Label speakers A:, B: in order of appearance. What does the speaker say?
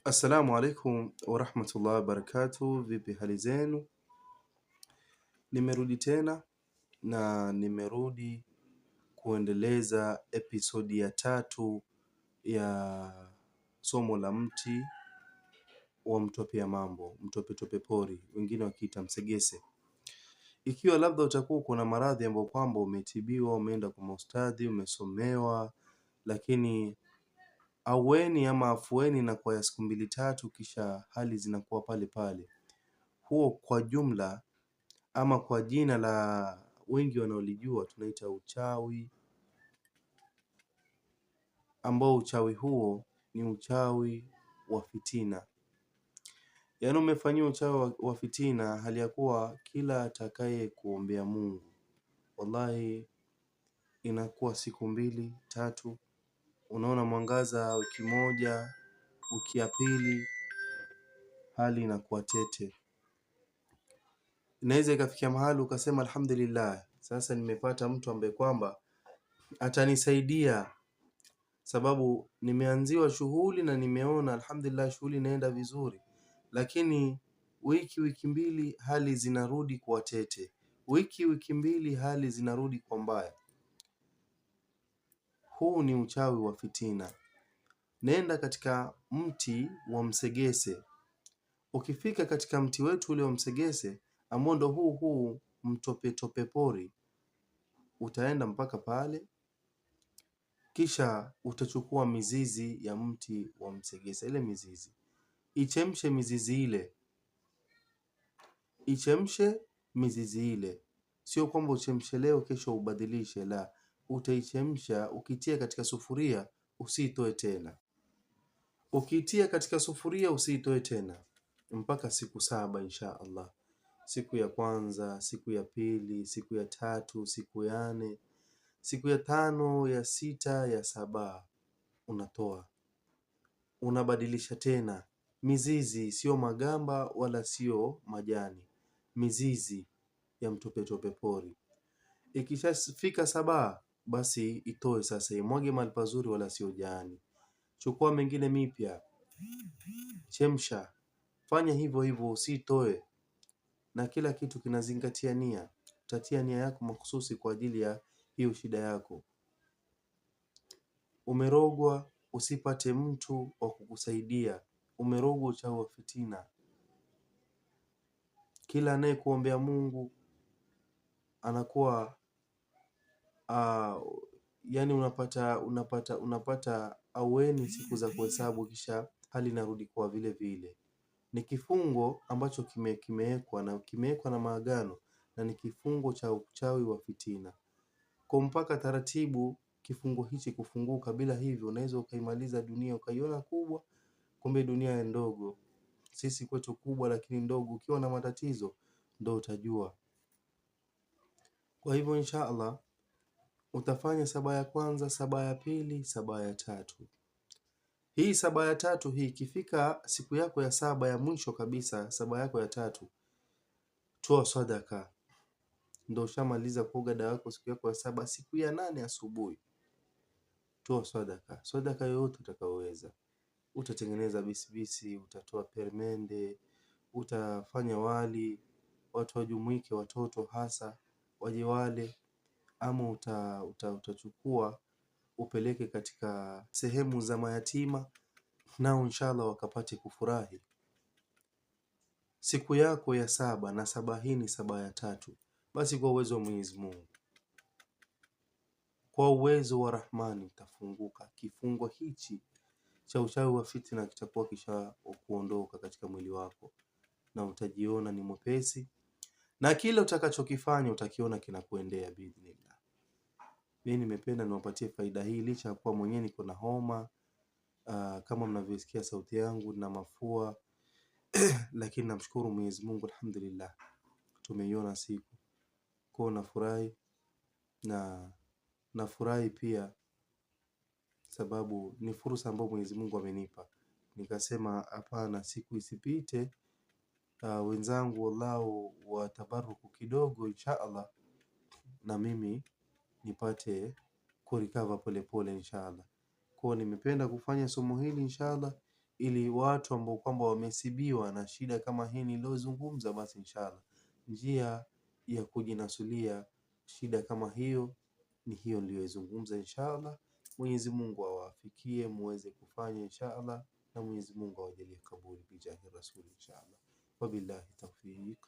A: Assalamu alaikum warahmatullahi wabarakatuh. Vipi hali zenu? Nimerudi tena na nimerudi kuendeleza episodi ya 3 ya somo la mti wa mtopea mambo, mtope pori, wengine wakiita msegese. Ikiwa labda utakuwa kuna maradhi ambayo kwamba umetibiwa, umeenda kwa maustadhi, umesomewa, lakini aweni ama afueni na kwa ya siku 2-3 kisha hali zinakuwa pale pale. Huo kwa jumla ama kwa jina la wengi wanaolijua tunaita uchawi, ambao uchawi huo ni uchawi wa fitina. Yaani umefanyiwa uchawi wa fitina hali ya kuwa kila atakaye kuombea Mungu, wallahi inakuwa siku 2-3, unaona mwangaza, wiki moja, wiki ya pili hali inakuwa tete. Inaweza ikafikia mahali ukasema alhamdulillah, sasa nimepata mtu ambaye kwamba atanisaidia, sababu nimeanziwa shughuli na nimeona alhamdulillah shughuli inaenda vizuri, lakini wiki mbili hali zinarudi kwa tete, wiki mbili hali zinarudi kwa mbaya. Huu ni uchawi wa fitina. Nenda katika mti wa msegese. Ukifika katika mti wetu ule wa msegese ambao ndo huu mtope pori, utaenda mpaka pale, kisha utachukua mizizi ya mti wa msegese. Ile mizizi ichemshe, mizizi ile, sio kwamba uchemshe leo kesho ubadilishe, la, utaichemsha. Ukitia katika sufuria usiitoe tena, ukitia katika sufuria usiitoe tena mpaka siku 7 insha Allah. Siku ya kwanza, siku ya pili, siku ya 3, siku ya 4, siku ya 5, ya 6, ya 7 unatoa, unabadilisha tena. Mizizi, sio magamba wala sio majani, mizizi ya mtope pori. Ikishafika 7 basi itoe sasa, imwage mahali pazuri, wala sio jani. Chukua mengine mipya, chemsha, fanya hivyo hivyo, usitoe. Na kila kitu kinazingatia nia. Utatia nia yako mahususi kwa ajili ya hiyo shida yako. Umerogwa, usipate mtu wa kukusaidia. Umerogwa uchawi wa fitina. Kila anayekuombea Mungu anakuwa yani unapata aweni siku za kuhesabu, kisha hali inarudi kwa vile vile. Ni kifungo ambacho kimewekwa na maagano, na ni kifungo cha uchawi wa fitina. Kwa mpaka taratibu kifungo hichi kufunguka, bila hivyo unaweza ukaimaliza dunia ukaiona kubwa, kumbe dunia ni ndogo. Sisi kwetu kubwa lakini ndogo. Ukiwa na matatizo ndo utajua. Kwa hivyo insha Allah utafanya 7 ya kwanza, 7 ya pili, 7 ya 3. Hii 7 ya 3 hii ikifika siku yako ya 7 ya mwisho kabisa, 7 yako ya 3, toa sadaka. Ndo ushamaliza kuoga dawa yako siku yako ya 7. Siku ya 8 asubuhi toa sadaka, sadaka yoyote utakayoweza. Utatengeneza bisibisi, utatoa permende, utafanya wali, watu wajumuike, watoto hasa waje wale, ama utachukua upeleke katika sehemu za mayatima, nao inshallah wakapate kufurahi. Siku yako ya 7, na 7 hii ni 7 ya 3, basi kwa uwezo wa Mwenyezi Mungu, kwa uwezo wa Rahmani utafunguka. Kifungo hichi cha uchawi wa fitina kitakuwa kisha kuondoka katika mwili wako, na utajiona ni mwepesi, na kile utakachokifanya utakiona kinakuendea biidhnillah. Mimi nimependa niwapatie faida hii licha ya kuwa mwenyewe niko na homa, kama mnavyosikia sauti yangu na mafua lakini namshukuru Mwenyezi Mungu, alhamdulillah tumeiona siku. Kwa nafurahi, na nafurahi pia sababu ni fursa ambayo Mwenyezi Mungu amenipa. Nikasema hapana, siku isipite wenzangu wallahu watabaruku kidogo insha Allah, na mimi nipate kurikava pole pole insha Allah. Kwa nimependa kufanya somo hili insha Allah ili watu ambao kwamba wamesibiwa na shida kama hii niliyozungumza, basi inshallah njia ya kujinasulia shida kama hiyo ni hiyo niliyozungumza. Inshallah Mwenyezi Mungu awafikie muweze kufanya inshallah, na Mwenyezi Mungu awajalie kabuli bijahi rasul inshallah. Wabillahi tawfiq.